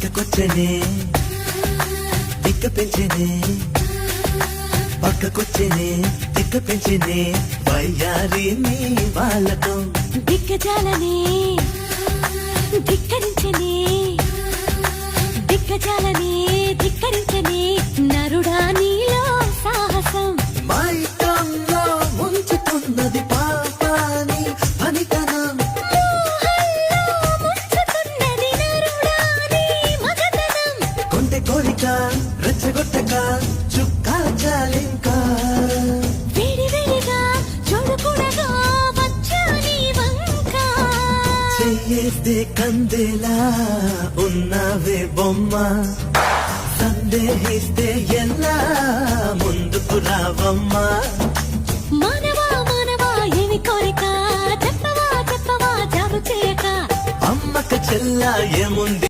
పక్కకొచ్చనే తిక్క పెంచనే పక్కకొచ్చనే తిక్క పెంచనే వయ్యారి నీ వాళ్ళతో దిగ్గజాలనే ధిక్కరించనే దిగ్గజాలనే ధిక్కరించనే నరుడా నీలో సాహసం మైకంలో ముంచుతున్నది పాపాని పనితనం ముంచుతున్నది నరుడా నీ మగతనం కొంటె కోరిక రెచ్చగొట్టక చుక్కాచాలింకా వేడి వేడిగా చూడకూడగా వచ్చా నీ వంక చెయ్యేస్తే కందేలా ఉన్నావే బొమ్మ సందేహిస్తే ఎలా ముందుకు రావమ్మా మానవా మానవా ఏమి కోరిక చెప్పవా చెప్పవా జాబు చేయక అమ్మక చెల్లా ఏముంది